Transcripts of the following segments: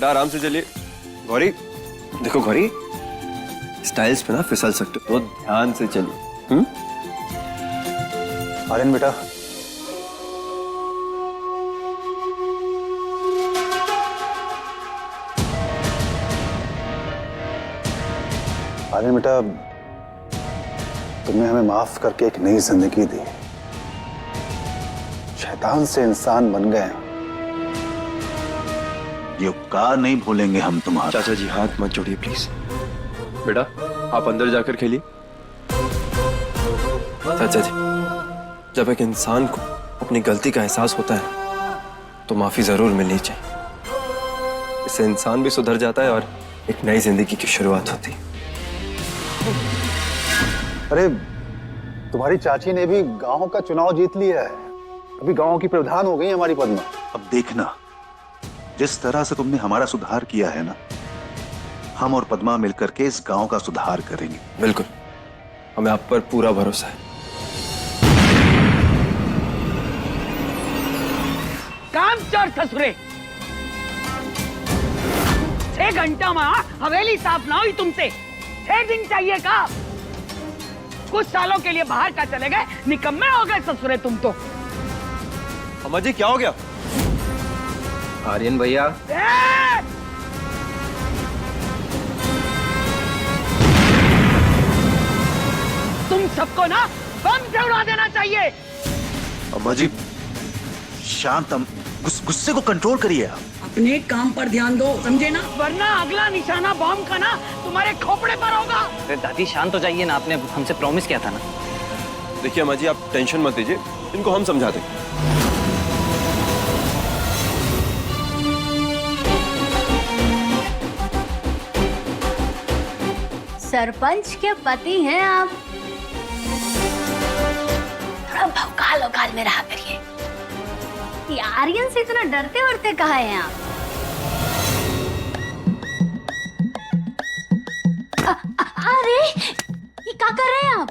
बेटा आराम से चलिए। गौरी देखो गौरी, स्टाइल्स पे ना फिसल सकते हो, तो ध्यान से चलिए। आर्यन बेटा, आर्यन बेटा, तुमने हमें माफ करके एक नई जिंदगी दी। शैतान से इंसान बन गए। ये उपकार नहीं भूलेंगे हम तुम्हारा। चाचा जी हाथ मत जोड़िए प्लीज। बेटा आप अंदर जाकर खेलिए। चाचा जी, जब एक इंसान को अपनी गलती का एहसास होता है तो माफी जरूर मिलनी चाहिए। इससे इंसान भी सुधर जाता है और एक नई जिंदगी की शुरुआत होती है। अरे तुम्हारी चाची ने भी गांव का चुनाव जीत लिया है। अभी गांव की प्रधान हो गई हमारी पद्मा। अब देखना, जिस तरह से तुमने हमारा सुधार किया है ना, हम और पद्मा मिलकर के इस गांव का सुधार करेंगे। बिल्कुल, हमें आप पर पूरा भरोसा है। काम चोर ससुरे, 6 घंटा में हवेली साफ ना हुई तुमसे। 6 दिन चाहिए का? कुछ सालों के लिए बाहर का चले गए, निकम्मे हो गए ससुरे तुम तो। अम्मा जी क्या हो गया? आर्यन भैया, तुम सबको ना बम से उड़ा देना चाहिए। अम्मा जी शांत, गुस्से को कंट्रोल करिए आप। अपने काम पर ध्यान दो, समझे ना? वरना अगला निशाना बम का ना तुम्हारे खोपड़े पर होगा। अरे दादी शांत हो जाइए ना, आपने हमसे प्रॉमिस किया था ना। देखिए अम्मा जी आप टेंशन मत लीजिए, इनको हम समझा देंगे। सरपंच के पति हैं आप। थोड़ा भौकाल औकाल में रहा करिए। ये आर्यन से इतना डरते वरते कहा है आप? अरे ये क्या कर रहे हैं आप?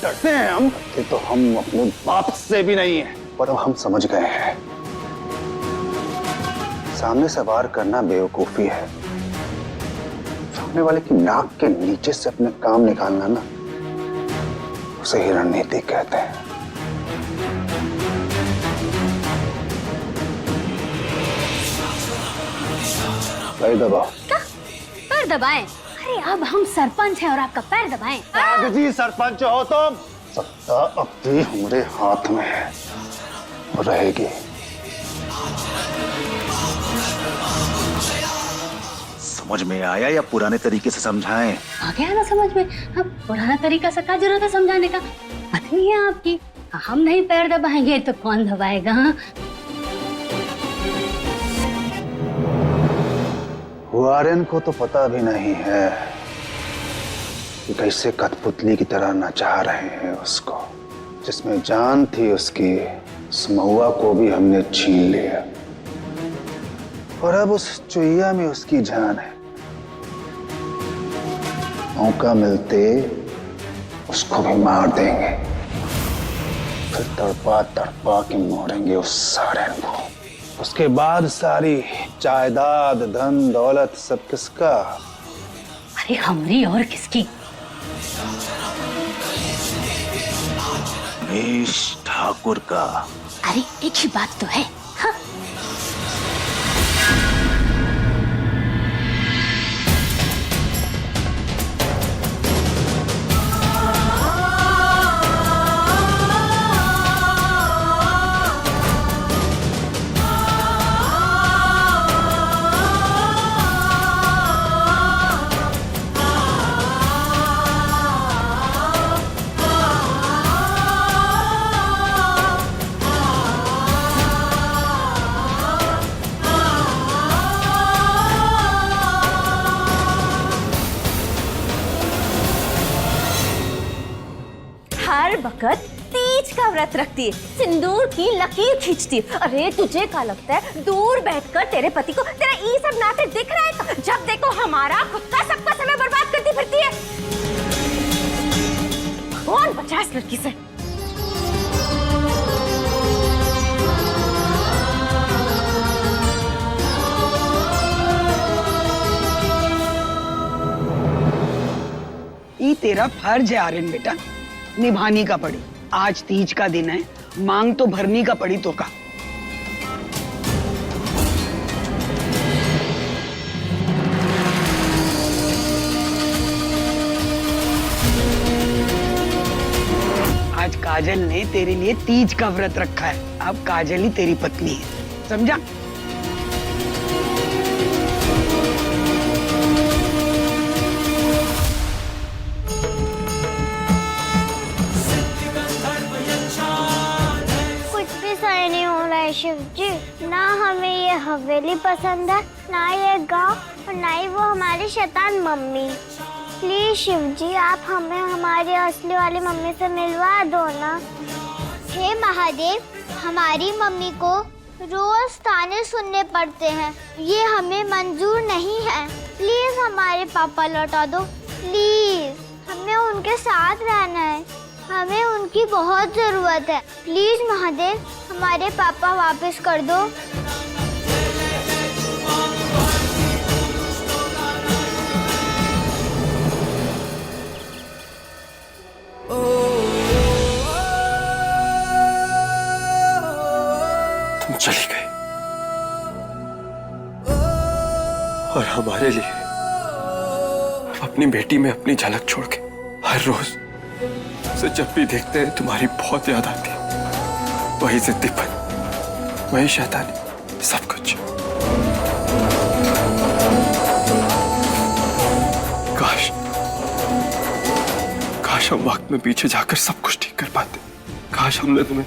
डरते हैं हम? ये तो हम अपने बाप से भी नहीं है। पर हम समझ गए हैं, सामने से वार करना बेवकूफी है। सामने वाले की नाक के नीचे से अपने काम निकालना ना, उसे ही रणनीति कहते हैं। पैर दबाओ। क्या? पैर दबाएं? अरे अब हम सरपंच हैं और आपका पैर दबाएं? कागजी सरपंच हो तुम। सत्ता अब भी हमारे हाथ में है और रहेगी। समझ में आया या पुराने तरीके से समझाएं? आ गया ना समझ में। अब पुराना तरीका से क्या जरूरत है समझाने का? पत्नी है आपकी, हम नहीं पैर दबाएंगे तो कौन दबाएगा? आर्यन को तो पता भी नहीं है कि कैसे कठपुतली की तरह नचा रहे हैं उसको। जिसमें जान थी उसकी, उस महुआ को भी हमने छीन लिया और अब उस चुईया में उसकी जान है। मौका मिलते उसको भी मार देंगे, फिर तड़पा तड़पा के मोड़ेंगे उस सारन को। उसके बाद सारी जायदाद धन दौलत सब किसका? अरे हमरी और किसकी? रमेश ठाकुर का। अरे एक ही बात तो है। हाँ? हर वक्त तीज का व्रत रखती है, सिंदूर की लकीर खींचती है। अरे तुझे क्या लगता है दूर बैठकर तेरे पति को तेरा ये सब नाटक दिख रहा है? तो जब देखो हमारा खुद का सबका समय बर्बाद करती फिरती है। कौन बचा इस लड़की से? ही तेरा फर्ज है आर्यन बेटा, निभानी का पड़ी। आज तीज का दिन है, मांग तो भरनी का पड़ी तो का। आज काजल ने तेरे लिए तीज का व्रत रखा है। अब काजल ही तेरी पत्नी है, समझा? शिव जी, ना हमें ये हवेली पसंद है, ना ये गांव, और ना ही वो हमारी शैतान मम्मी। प्लीज शिव जी, आप हमें हमारी असली वाली मम्मी से मिलवा दो ना। हे महादेव, हमारी मम्मी को रोज ताने सुनने पड़ते हैं, ये हमें मंजूर नहीं है। प्लीज हमारे पापा लौटा दो, प्लीज। हमें उनके साथ रहना है, हमें उनकी बहुत जरूरत है। प्लीज महादेव, हमारे पापा वापस कर दो। तुम चली गई और हमारे लिए अपनी बेटी में अपनी झलक छोड़ के हर रोज उसे जब भी देखते हैं तुम्हारी बहुत याद आती है। वही जिद्दीपन, वही शैतानी, सब कुछ। काश हम वक्त में पीछे जाकर सब कुछ ठीक कर पाते। काश हमने तुम्हें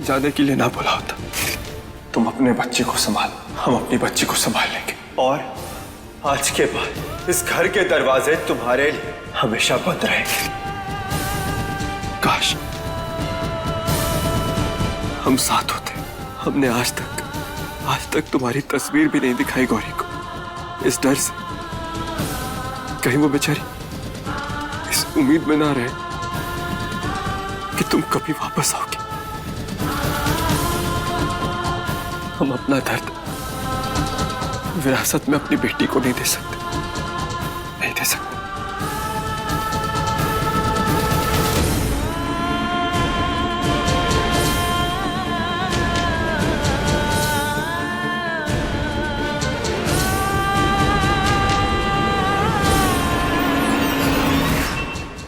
जाने के लिए ना बोला होता। तुम अपने बच्चे को संभाल, हम अपनी बच्ची को संभाल लेंगे। और आज के बाद इस घर के दरवाजे तुम्हारे लिए हमेशा बंद रहेंगे। काश हम साथ होते। हमने आज तक तुम्हारी तस्वीर भी नहीं दिखाई गौरी को, इस डर से कहीं वो बेचारी इस उम्मीद में ना रहे कि तुम कभी वापस आओगे। हम अपना दर्द विरासत में अपनी बेटी को नहीं दे सकते, नहीं दे सकते।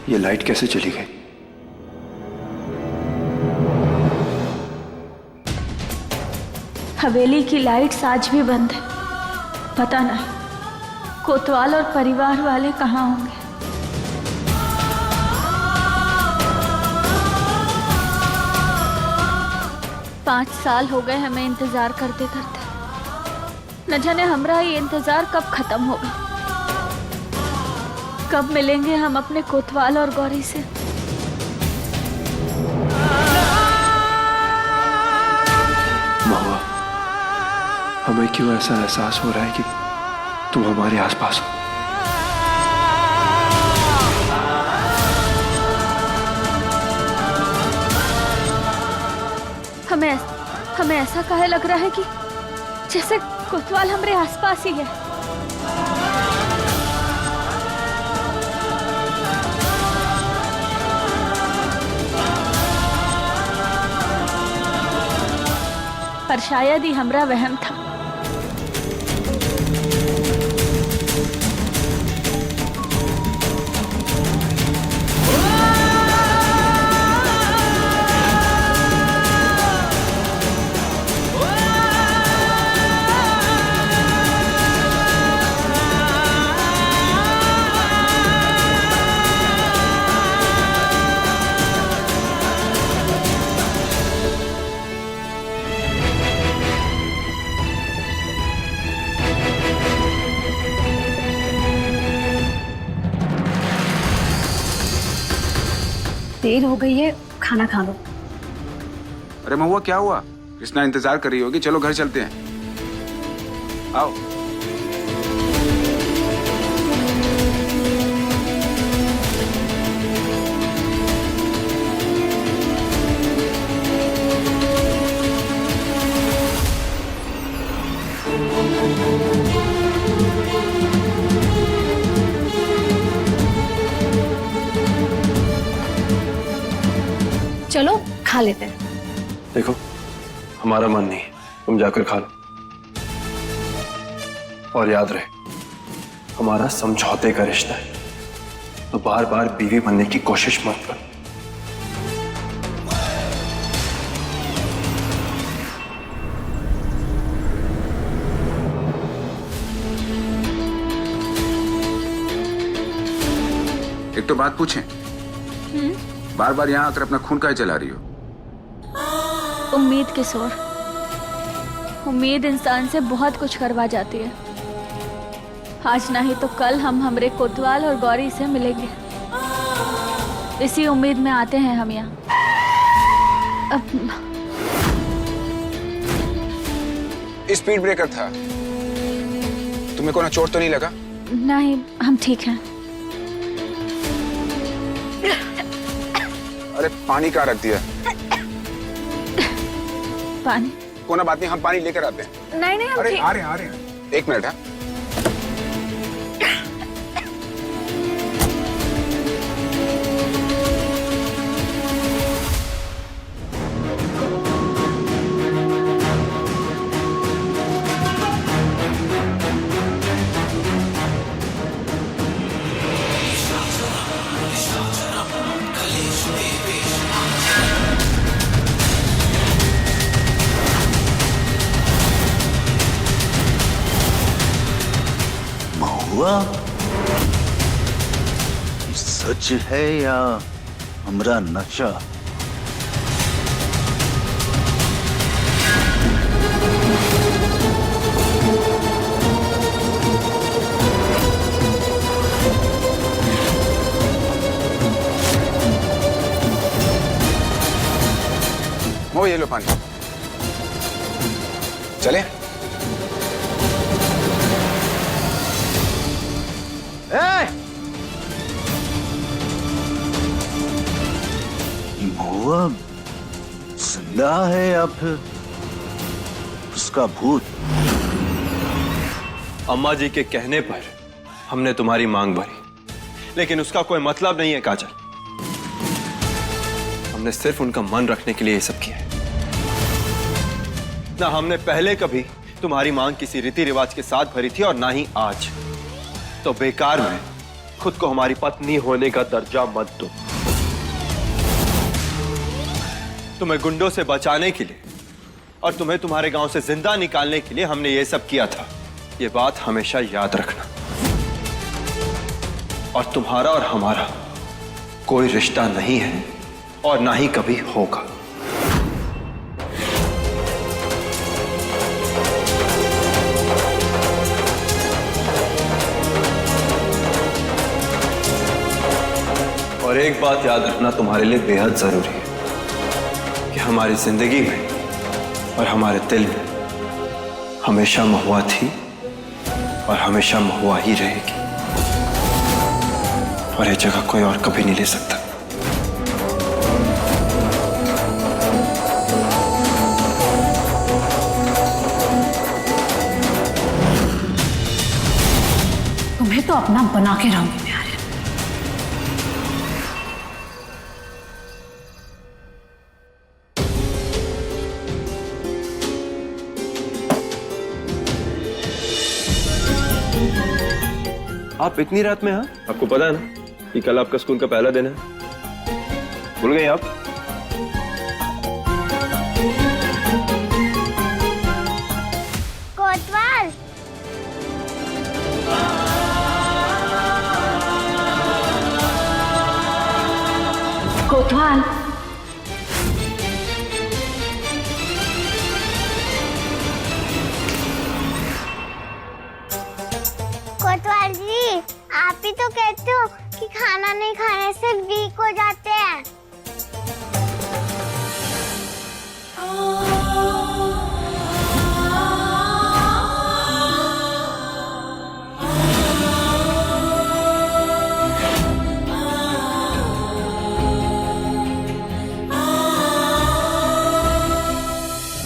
ये लाइट कैसे चली गई? हवेली की लाइट्स आज भी बंद है। पता नहीं कोतवाल और परिवार वाले कहाँ होंगे। पाँच साल हो गए हमें इंतजार करते करते। न जाने हमारा ये इंतजार कब खत्म होगा। कब मिलेंगे हम अपने कोतवाल और गौरी से। महुआ, हमें क्यों ऐसा एहसास हो रहा है कि तुम हमारे आसपास हो? हमें ऐसा काहे लग रहा है कि जैसे कोतवाल हमारे आसपास ही है। पर शायद ही हमरा वहम था। देर हो गई है, खाना खा लो। अरे महुआ, क्या हुआ? कृष्णा इंतजार कर रही होगी, चलो घर चलते हैं। आओ। चलो खा लेते हैं। देखो हमारा मन नहीं है, तुम जाकर खा लो। और याद रहे हमारा समझौते का रिश्ता है, तो बार बार बीवी बनने की कोशिश मत करो। एक तो बात पूछें, बार बार यहाँ आकर अपना खून काहे जला रही हो? उम्मीद किशोर, उम्मीद इंसान से बहुत कुछ करवा जाती है। आज नहीं तो कल हम हमरे कोतवाल और गौरी से मिलेंगे। इसी उम्मीद में आते हैं हम यहाँ। स्पीड ब्रेकर था, तुम्हें कोई चोट तो नहीं लगा? नहीं, हम ठीक हैं। अरे पानी कहाँ रख दिया? पानी? कोई बात नहीं, हम पानी लेकर आते हैं। नहीं नहीं, हम अरे ठीक। आ रहे हैं। एक मिनट है। महुआ, सच है या हमरा नशा? वो ये लो पानी, चले? महुआ जिंदा है या फिर उसका भूत? अम्मा जी के कहने पर हमने तुम्हारी मांग भरी, लेकिन उसका कोई मतलब नहीं है काजल। हमने सिर्फ उनका मन रखने के लिए ये सब किया है। ना हमने पहले कभी तुम्हारी मांग किसी रीति रिवाज के साथ भरी थी और ना ही आज। तो बेकार में खुद को हमारी पत्नी होने का दर्जा मत दो। तुम्हें गुंडों से बचाने के लिए और तुम्हें तुम्हारे गांव से जिंदा निकालने के लिए हमने ये सब किया था। ये बात हमेशा याद रखना। और तुम्हारा और हमारा कोई रिश्ता नहीं है और ना ही कभी होगा। और एक बात याद रखना तुम्हारे लिए बेहद जरूरी है कि हमारी जिंदगी में और हमारे दिल में हमेशा महुआ थी और हमेशा महुआ ही रहेगी। और ये जगह कोई और कभी नहीं ले सकता। तुम्हें तो अपना बना के रहूंगी मैं। आप इतनी रात में? हाँ, आपको पता है ना कि कल आपका स्कूल का पहला दिन है। भूल गए आप? कोतवाल, कोतवाल, कोतवाल जी, आप ही तो कहते हो कि खाना नहीं खाने से वीक हो जाते हैं।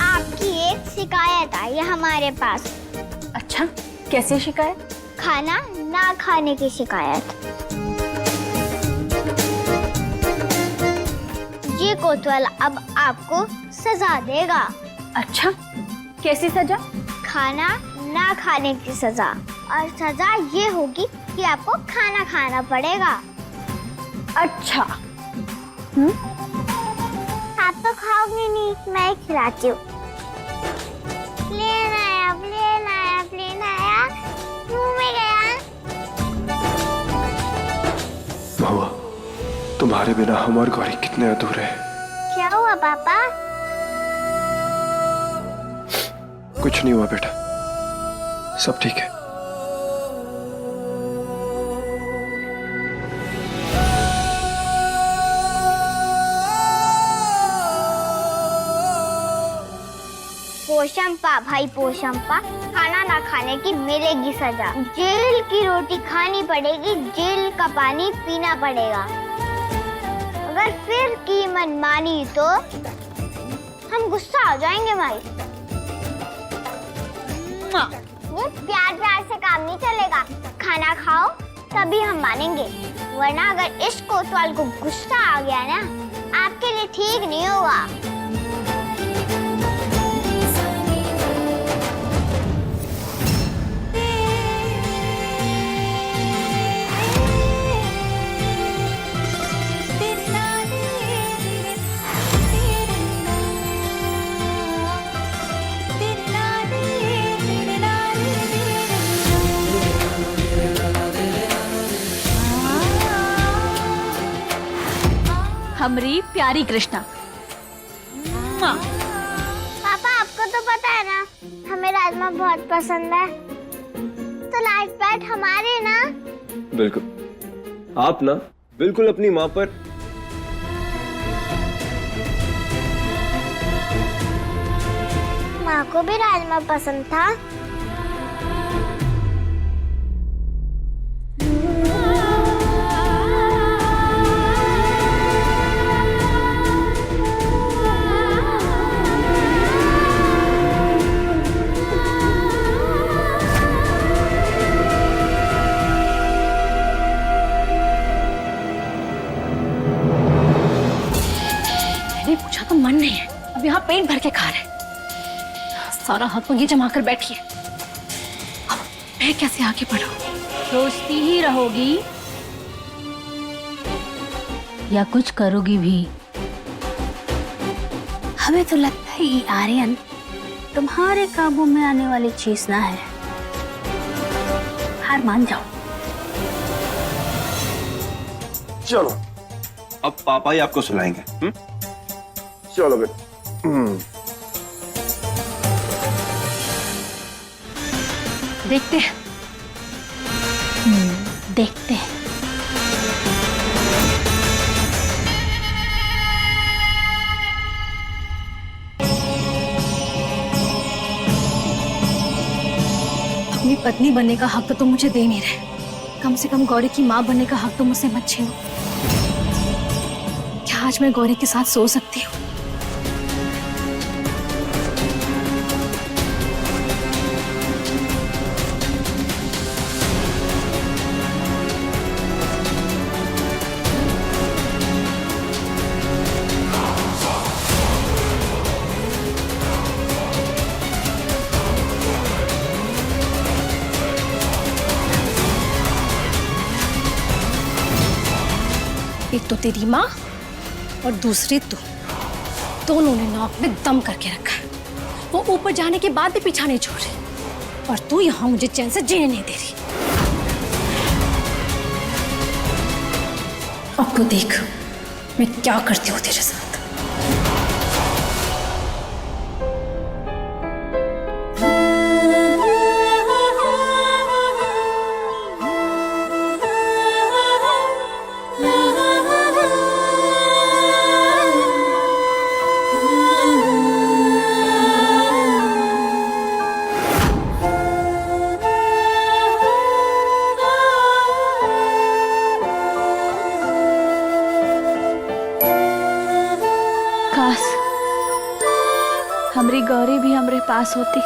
आपकी एक शिकायत आई है हमारे पास। अच्छा, कैसी शिकायत? खाना ना खाने की शिकायत। ये कोतवाल अब आपको सजा देगा। अच्छा, कैसी सजा? खाना ना खाने की सजा। और सजा ये होगी कि आपको खाना खाना पड़ेगा। अच्छा, आप तो खाओगे नहीं, मैं खिलाती हूँ। लेना आया, लेना आया, लेना आया, मुंह में गया। महुआ, तुम्हारे बिना हम और गौरी कितने अधूरे हैं। क्या हुआ पापा? कुछ नहीं हुआ बेटा, सब ठीक है। पोशंपा भाई पोशंपा, खाना ना खाने की मिलेगी सजा। जेल की रोटी खानी पड़ेगी, जेल का पानी पीना पड़ेगा। अगर फिर की मनमानी तो हम गुस्सा हो जाएंगे भाई। ये प्यार प्यार से काम नहीं चलेगा। खाना खाओ तभी हम मानेंगे, वरना अगर इस कोतवाल को गुस्सा आ गया ना, आपके लिए ठीक नहीं होगा। हमारी प्यारी कृष्णा। पापा आपको तो पता है ना, हमें राजमा बहुत पसंद है, तो लाइफ बैट हमारे ना। बिल्कुल, आप ना बिल्कुल अपनी माँ पर। माँ को भी राजमा पसंद था। पूछा तो मन नहीं है, अब यहाँ पेट भर के खा रहे। सारा हक मुझे जमा कर बैठी है, अब मैं कैसे आगे बढ़ूं? सोचती ही रहोगी या कुछ करोगी भी? हमें तो लगता है ये आर्यन तुम्हारे काबू में आने वाली चीज ना है। हार मान जाओ। चलो, अब पापा ही आपको सुनाएंगे। चलो बेटा। देखते हैं, देखते हैं। अपनी पत्नी बनने का हक तो मुझे दे नहीं रहे, कम से कम गौरी की माँ बनने का हक तो मुझसे मत छीनो। क्या आज मैं गौरी के साथ सो सकती हूँ? एक तो तेरी माँ और दूसरी तू, दोनों ने नाक में दम करके रखा है। वो ऊपर जाने के बाद भी पीछा नहीं छोड़ रही, और तू यहाँ मुझे चैन से जीने नहीं दे रही। अब तो देख मैं क्या करती हूँ तेरे साथ। हमारी गौरी भी हमारे पास होती।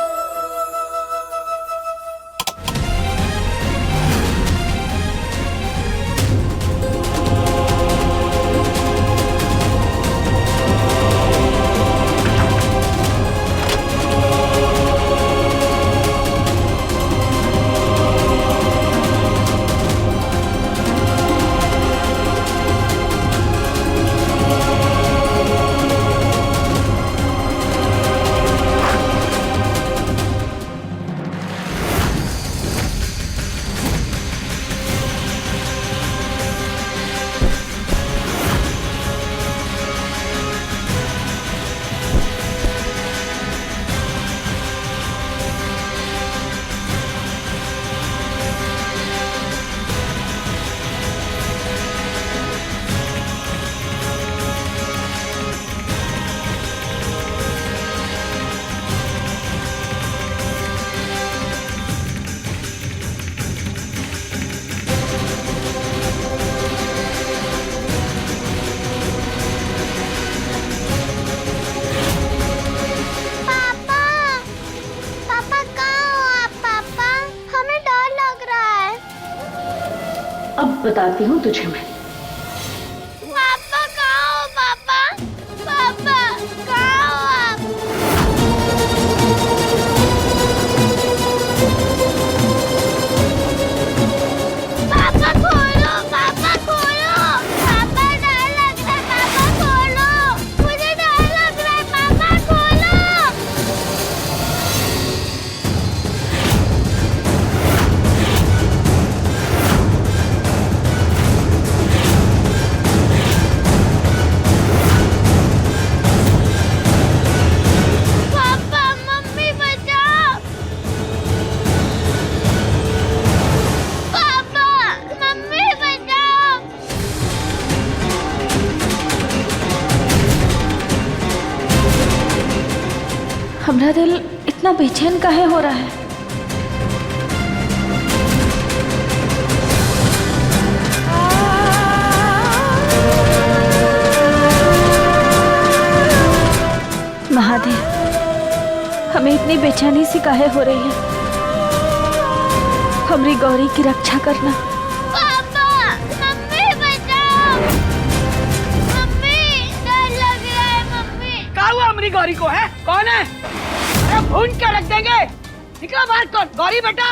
अब बताती हूँ तुझे मैं। पापा कहाँ हो पापा? पापा कहाँ हो आप? पापा खोलो, पापा खोलो, पापा डर लग रहा है, पापा खोलो, मुझे डर लग रहा है, पापा खोलो। पापा मम्मी बचाओ। पापा मम्मी बचाओ। हमारा दिल इतना बेचैन काहे हो रहा है? महादेव, हमें इतनी बेचैनी सी काहे हो रही है? हमारी गौरी की रक्षा करना। पापा मम्मी बचाओ। मम्मी डर लग रहा है मम्मी। क्या हुआ हमारी गौरी को है? कौन है? अरे भून के रख देंगे। निकलो बाहर, कौन? गौरी बेटा।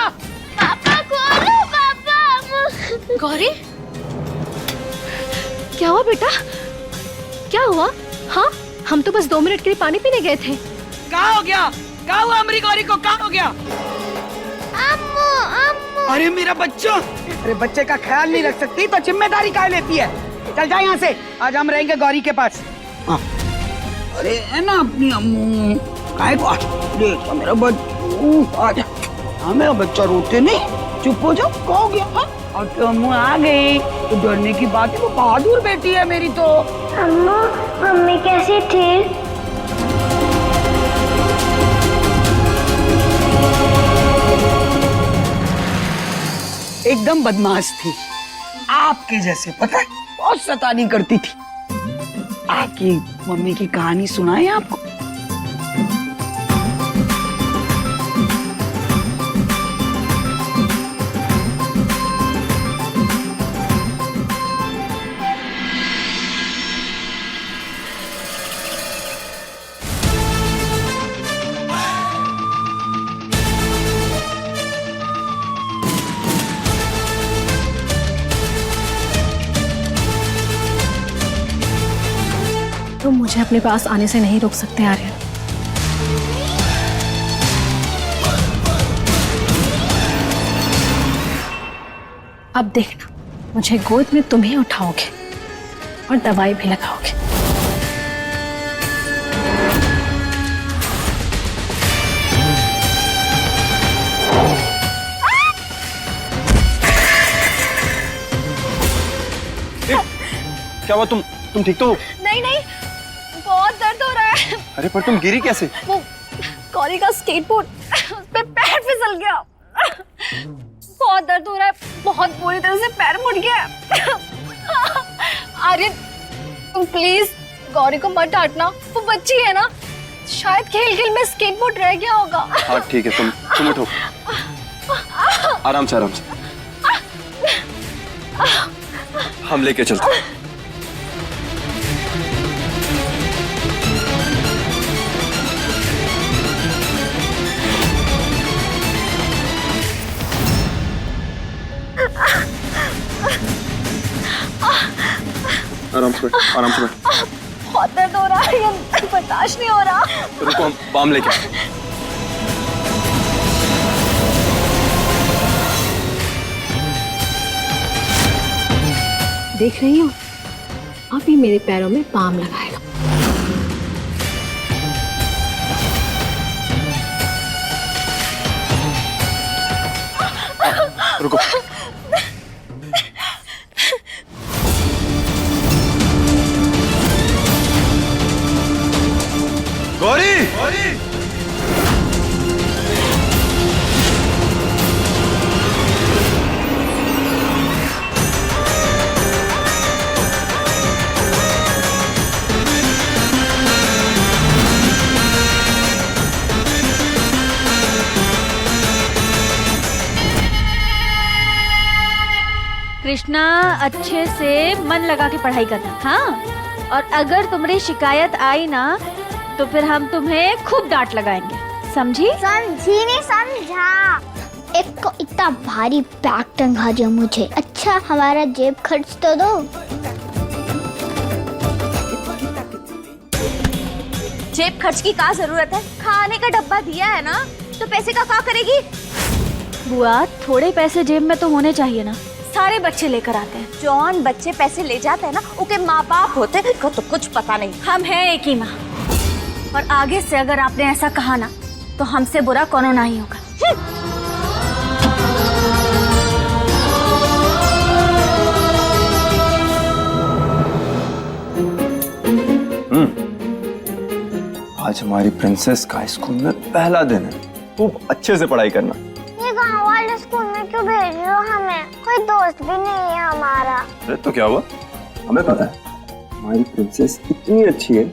पापा खोलो पापा। गौरी, क्या हुआ बेटा? क्या हुआ? हाँ, हम तो बस 2 मिनट के लिए पानी पीने गए थे। क्या हो गया? क्या हुआ हमारी गौरी को? क्या हो गया? अम्मू अम्मू। अरे मेरा बच्चा। अरे बच्चे का ख्याल नहीं रख सकती तो जिम्मेदारी काहे लेती है? चल जा यहाँ से। आज हम रहेंगे गौरी के पास। हाँ। अरे है ना अपनी अम्मू, काहे को? देखो मेरा बच्चा, आजा। हाँ मेरा बच्चा, रोते नहीं, चुप हो जाओ। क्या हो गया? हाँ? और तो अम्मू आ गई तो डरने की बात है, वो बहादुर बेटी है मेरी तो। अम्मू मम्मी कैसी थी? एकदम बदमाश थी, आपके जैसे, पता है, बहुत शैतानी करती थी। आपकी मम्मी की कहानी सुनाए आपको? तुम मुझे अपने पास आने से नहीं रोक सकते आर्यन। अब देखना, मुझे गोद में तुम ही उठाओगे और दवाई भी लगाओगे। क्या हुआ? तुम ठीक तो हो? नहीं नहीं, बहुत दर्द हो रहा है। अरे पर तुम गिरी कैसे? वो गौरी का स्केटबोर्ड, उस पे पैर फिसल गया। बहुत दर्द हो रहा है, बहुत बुरी तरह से पैर मुड़ गया। आर्यन, तुम प्लीज गौरी को मत डांटना, वो बच्ची है ना, शायद खेल खेल में स्केटबोर्ड रह गया होगा। हाँ ठीक है, तुम उठो, आराम से आराम से, हम लेके चलते हैं। आराम से बैठ, आराम से बैठ। बहुत दर्द हो रहा है, ये बर्दाश्त नहीं हो रहा। तो रुको, हम बाम लेके आए। देख रही हो, अभी मेरे पैरों में बाम लगाएगा। रुको, गौरी, गौरी! कृष्णा अच्छे से मन लगा के पढ़ाई करना, हाँ? और अगर तुम्हारी शिकायत आई ना तो फिर हम तुम्हें खूब डांट लगाएंगे, समझी? समझी नहीं समझा। एक को इतना भारी बैग टंगा दिया मुझे। अच्छा हमारा जेब खर्च तो दो। जेब खर्च की क्या जरूरत है? खाने का डब्बा दिया है ना, तो पैसे का क्या करेगी? बुआ थोड़े पैसे जेब में तो होने चाहिए ना। सारे बच्चे लेकर आते हैं, जौन बच्चे पैसे ले जाते हैं ना उनके माँ बाप होते हैं को तो कुछ पता नहीं। हम हैं एक ही माँ, और आगे से अगर आपने ऐसा कहा ना तो हमसे बुरा कोनो नहीं होगा। आज हमारी प्रिंसेस का स्कूल में पहला दिन है, खूब अच्छे से पढ़ाई करना। ये गाँव वाले स्कूल में क्यों भेज रहे हो हमें? कोई दोस्त भी नहीं है हमारा। अरे तो क्या हुआ, हमें पता है हमारी प्रिंसेस इतनी अच्छी है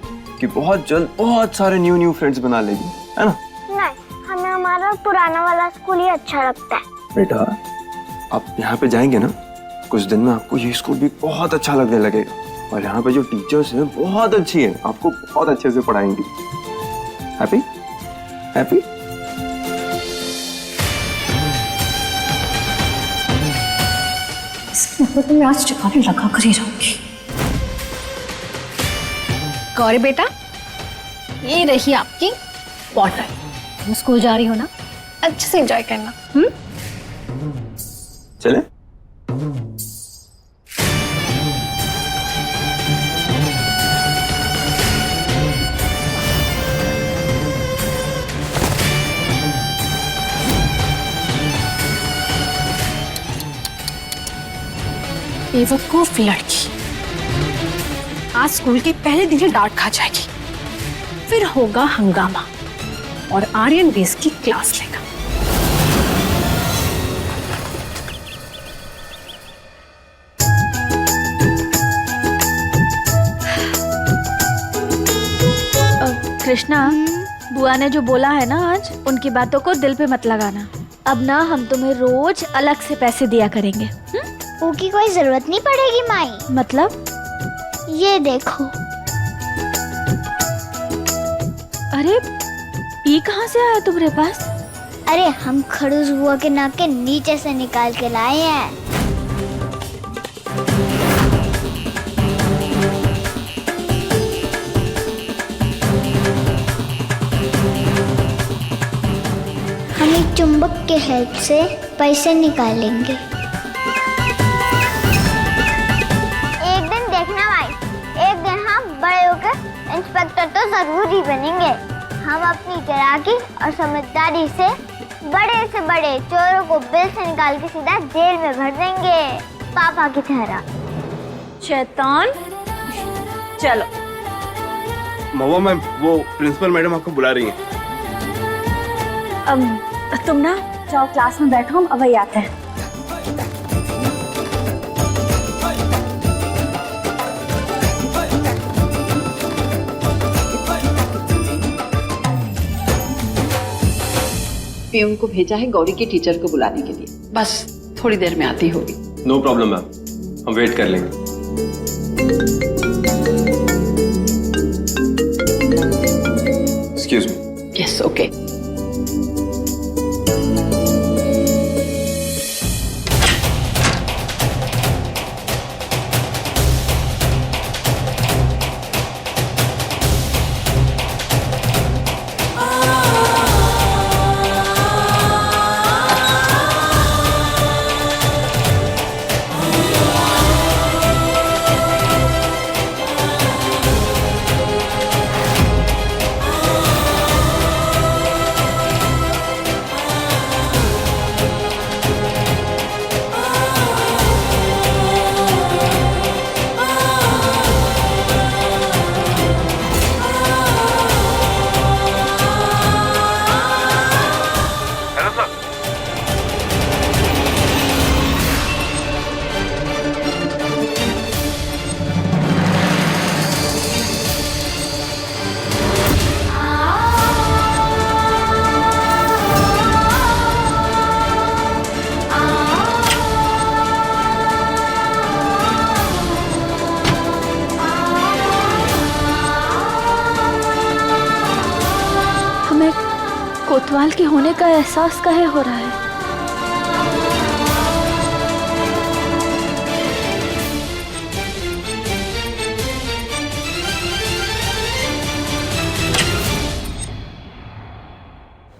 कि बहुत जल्द बहुत सारे न्यू फ्रेंड्स बना लेगी, है ना? नहीं, हमें हमारा पुराना वाला स्कूल ही अच्छा लगता है। बेटा आप यहाँ पे जाएंगे ना, कुछ दिन में आपको ये स्कूल भी बहुत अच्छा लगने लगेगा, और यहाँ पे जो टीचर्स हैं बहुत अच्छी हैं, आपको बहुत अच्छे से पढ़ाएंगी। Happy happy? तो मैं आज ठिकाने लगा कर ही रहूंगी। गौरी बेटा, ये रही आपकी बॉटल। तुम स्कूल जा रही हो ना, अच्छे से एंजॉय करना। चले? बेवकूफ लड़की, आज स्कूल के पहले दिन ही डांट खा जाएगी, फिर होगा हंगामा और आर्यन बेस की क्लास लेगा। कृष्णा, बुआ ने जो बोला है ना आज, उनकी बातों को दिल पे मत लगाना। अब ना हम तुम्हें रोज अलग से पैसे दिया करेंगे। की कोई जरूरत नहीं पड़ेगी माई। मतलब? ये देखो। अरे ये कहाँ से आया तुम्हारे पास? अरे हम खड़ूस बुआ के नाक के नीचे से निकाल के लाए हैं। हम एक चुंबक के हेल्प से पैसे निकालेंगे। इंस्पेक्टर तो जरूर ही बनेंगे। हम अपनी चालाकी और समझदारी से बड़े चोरों को बिल से निकाल के सीधा जेल में भर देंगे, पापा की तरह। शैतान, चलो। महुआ मैम, वो प्रिंसिपल मैडम आपको बुला रही हैं। तुम ना जाओ क्लास में बैठो, हम अभी आते हैं। पीयून को भेजा है गौरी के टीचर को बुलाने के लिए, बस थोड़ी देर में आती होगी। नो प्रॉब्लम मैम, हम वेट कर लेंगे। Excuse me. Yes, okay. कोतवाल के होने का एहसास काहे हो रहा है?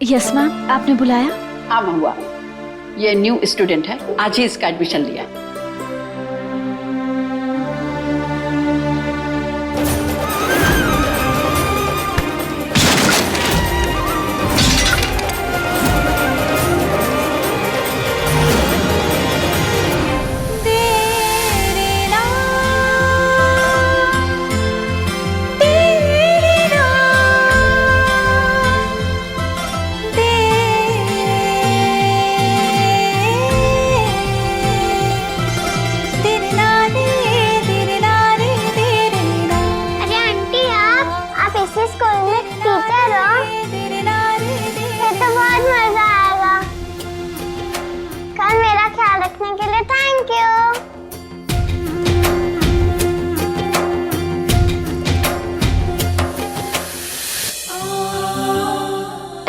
यस मैम, आपने बुलाया? हाँ महुआ, ये न्यू स्टूडेंट है, आज ही इसका एडमिशन लिया है।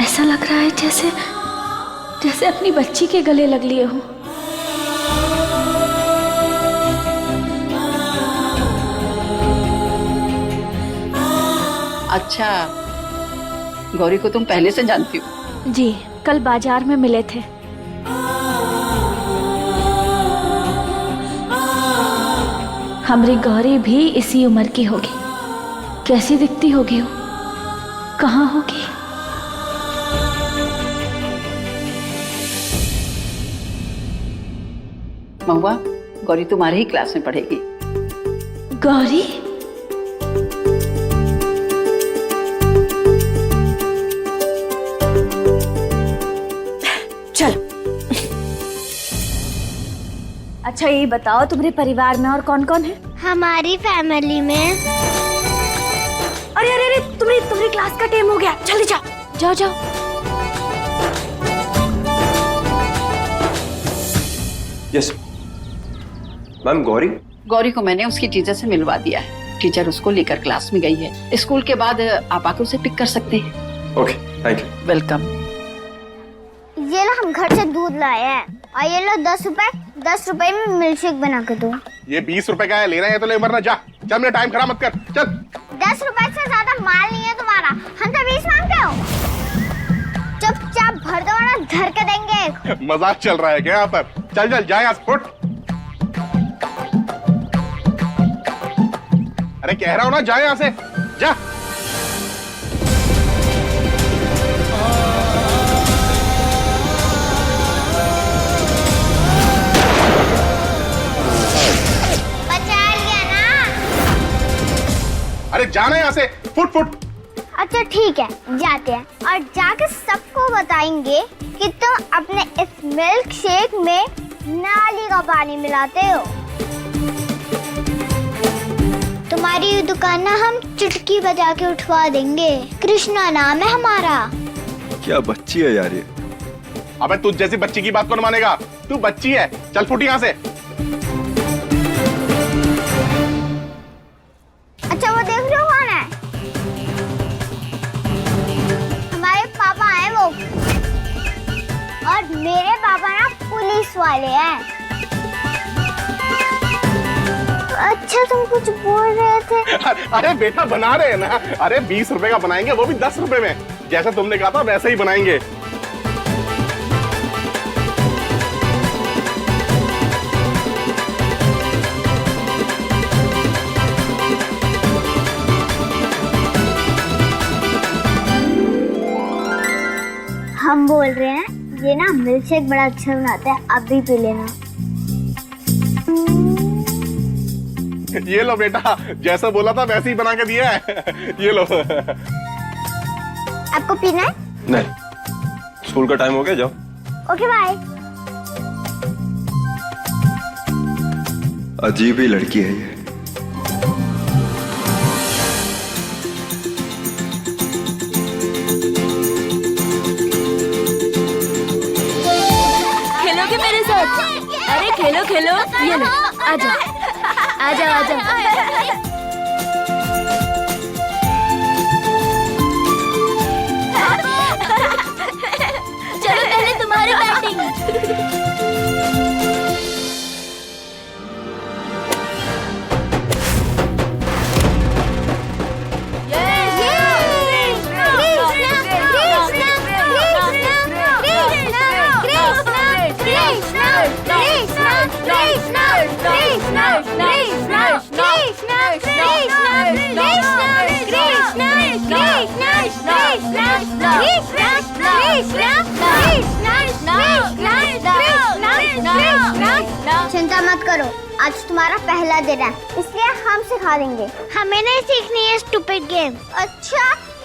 ऐसा लग रहा है जैसे अपनी बच्ची के गले लग लिए हो। अच्छा, गौरी को तुम पहले से जानती हो? जी, कल बाजार में मिले थे। हमारी गौरी भी इसी उम्र की होगी। कैसी दिखती होगी वो? कहाँ होगी? महुआ, गौरी तुम्हारे ही क्लास में पढ़ेगी। गौरी? चलो। अच्छा ये बताओ, तुम्हारे परिवार में और कौन कौन है? हमारी फैमिली में अरे अरे अरे, तुम्हारी क्लास का टाइम हो गया, जल्दी जाओ जाओ जाओ। Yes ma'am. गौरी को मैंने उसकी टीचर से मिलवा दिया है। टीचर उसको लेकर क्लास में गई है। स्कूल के बाद आप आकर उसे पिक कर सकते हैं। Okay, thank you. वेलकम। ये लो, हम घर से दूध लाए हैं और ये लो 10 रुपए में मिल्कशेक बना के दो। ये 20 रुपए का है, लेना है तो ले, वरना जा। चल, मेरा टाइम खराब मत कर, चल। 10 रुपए से ज्यादा माल नहीं है तुम्हारा, हम तो 20 मांगते हो। चुपचाप भर दो ना, धर के देंगे। मजाक चल रहा है क्या यहाँ पर? चल चल, जा यहाँ से, फुट। अरे कह रहा हूँ ना, जा यहाँ से, जा। अरे जाना यहाँ से, फुट फुट। अच्छा ठीक है, जाते हैं और जाके सबको बताएंगे कि तुम अपने इस मिल्क शेक में नाली का पानी मिलाते हो। तुम्हारी दुकान ना हम चुटकी बजा के उठवा देंगे। कृष्णा नाम है हमारा। क्या बच्ची है यार ये। अबे तू जैसी बच्ची की बात कौन मानेगा? तू बच्ची है, चल फुट यहाँ से। अच्छा वो देख रहे हो कौन है? हमारे पापा हैं वो, और मेरे पापा ना पुलिस वाले हैं। अच्छा तुम कुछ बोल रहे थे? अरे बेटा बना रहे हैं ना। अरे 20 रुपए का बनाएंगे, वो भी 10 रुपए में। जैसा तुमने कहा था वैसे ही बनाएंगे। हम बोल रहे हैं ये ना मिल्क शेक बड़ा अच्छा बनाते हैं, आप भी पी लेना। ये लो बेटा, जैसा बोला था वैसे ही बना के दिया है। ये लो। आपको पीना है? नहीं, स्कूल का टाइम हो गया, जाओ। Okay bye. अजीब ही लड़की है ये। खेलोगे मेरे साथ? अरे खेलो खेलो, ये लो, आजा आजा आजा। चिंता मत करो, आज तुम्हारा पहला दिन है, इसलिए हम सिखा देंगे। हमें नहीं सीखनी है स्टूपिड गेम। अच्छा,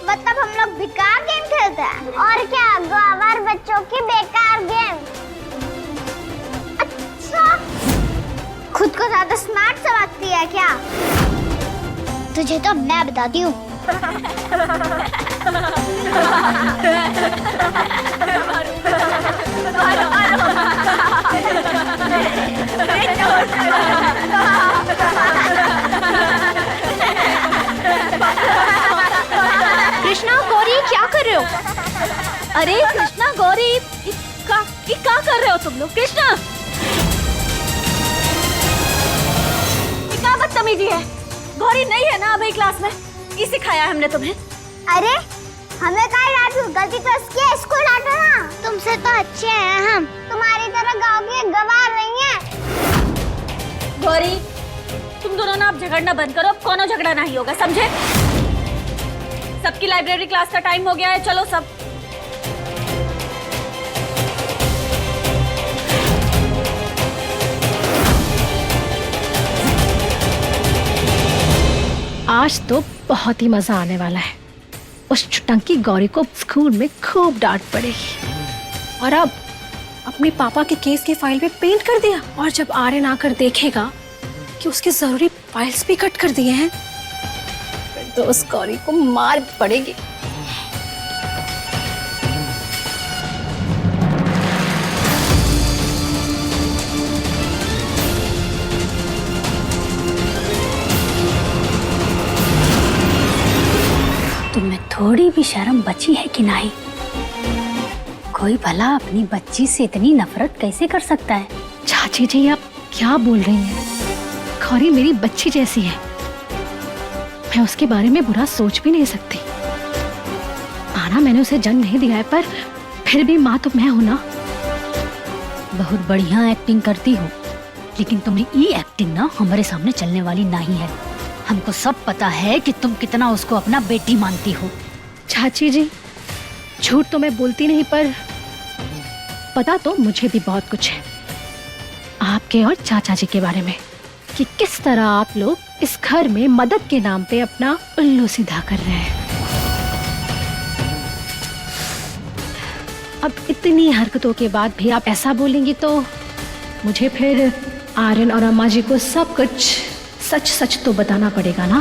मतलब हम लोग बेकार गेम खेलते हैं? और क्या, गवार बच्चों की बेकार गेम। अच्छा, खुद को ज्यादा स्मार्ट समझती है क्या? तुझे तो मैं बताती हूँ। कृष्णा, गौरी, क्या कर रहे हो? अरे कृष्णा, गौरी, क्या कर रहे हो तुम लोग? कृष्णा, क्या बदतमीजी है? गौरी नहीं है ना अभी क्लास में? ये सिखाया है हमने तुम्हें। अरे हमें क्या डांटू, गलती तो उसकी है, इसको डांटो ना। तुमसे तो अच्छे हैं हम, तुम्हारी तरह गाँव के गवार नहीं है। गौरी, तुम दोनों ना अब झगड़ना बंद करो, अब कोनो झगड़ा नहीं होगा, समझे? सबकी लाइब्रेरी क्लास का टाइम हो गया है, चलो सब। आज तो बहुत ही मजा आने वाला है। उस चुटंकी गौरी को स्कूल में खूब डांट पड़ेगी। और अब अपने पापा के केस की फाइल पे पेंट कर दिया, और जब आर्यन आकर देखेगा कि उसके जरूरी फाइल्स भी कट कर दिए हैं, फिर तो उस गौरी को मार पड़ेगी। तुम्हें थोड़ी भी शर्म बची है कि नहीं? कोई भला अपनी बच्ची से इतनी नफरत कैसे कर सकता है? चाची जी, आप क्या बोल रही हैं? गौरी मेरी बच्ची जैसी है, मैं उसके बारे में बुरा सोच भी नहीं सकती। आना मैंने उसे जन्म नहीं दिया है, पर फिर भी माँ तो मैं हूं ना। बहुत बढ़िया एक्टिंग करती हो, लेकिन तुम्हें ये एक्टिंग ना हमारे सामने चलने वाली नहीं है। हमको सब पता है कि तुम कितना उसको अपना बेटी मानती हो। चाची जी, झूठ तो मैं बोलती नहीं, पर पता तो मुझे भी बहुत कुछ है आपके और चाचा जी के बारे में, कि किस तरह आप लोग इस घर में मदद के नाम पे अपना उल्लू सीधा कर रहे हैं। अब इतनी हरकतों के बाद भी आप ऐसा बोलेंगी तो मुझे फिर आर्यन और अम्मा जी को सब कुछ सच सच तो बताना पड़ेगा ना।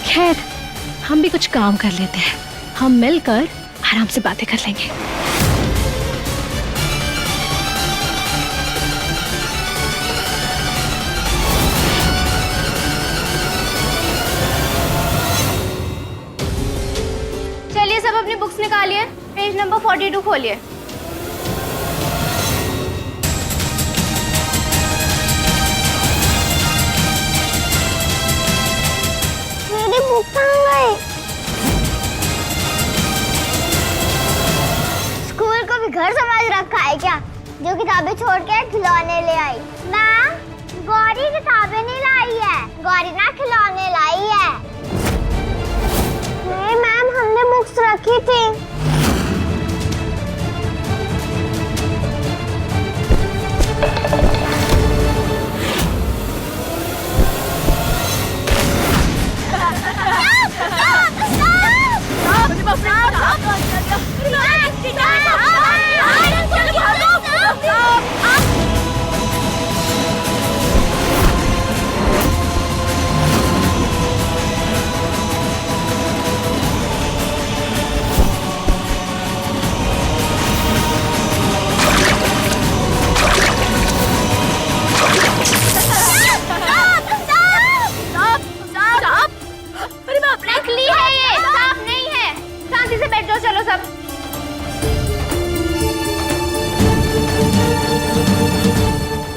खैर, हम भी कुछ काम कर लेते हैं, हम मिलकर आराम से बातें कर लेंगे। चलिए सब अपनी बुक्स निकालिए, पेज नंबर 42 खोलिए। मेरी बुक कहाँ गई? स्कूल को भी घर समझ रखा है क्या, जो किताबें छोड़ के खिलौने ले आई? मैम, गौरी किताबें नहीं लाई है, गौरी ना खिलौने लाई है। नहीं मैम, हमने बुक्स रखी थी।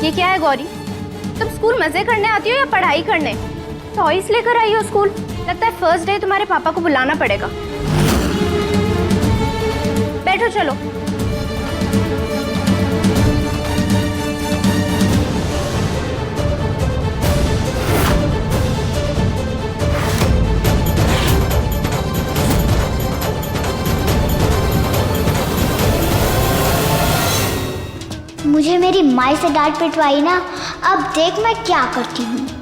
ये क्या है गौरी? तुम स्कूल मजे करने आती हो या पढ़ाई करने? टॉयज लेकर आई हो स्कूल? लगता है फर्स्ट डे तुम्हारे पापा को बुलाना पड़ेगा। बैठो चलो। मुझे मेरी माई से डांट पिटवाई ना, अब देख मैं क्या करती हूँ।